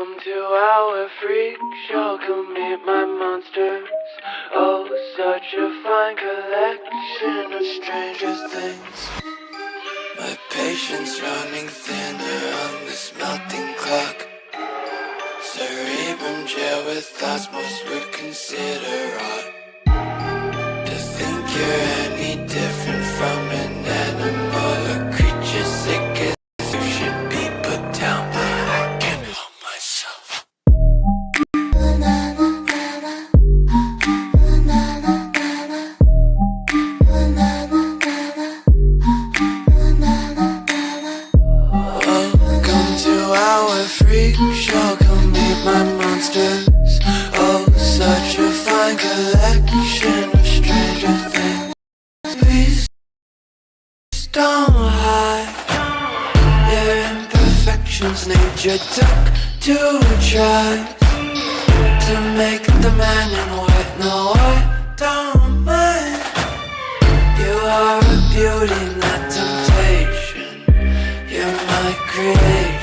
Welcome to our freak show, come meet my monsters. Oh, such a fine collection of stranger things. My patience running thinner on this melting clock. Cerebrum jail with thoughts most would consider odd. To think you're any different from an animal, a creature sick as you should be put down, but I can't help myself. Welcome to our freak show, come meet my monsters. Oh, such a fine collection of stranger things. Please don't hide your imperfections. Nature took to try to make the man in white. No, I don't mind. You are a beauty, not temptation. You're my creation.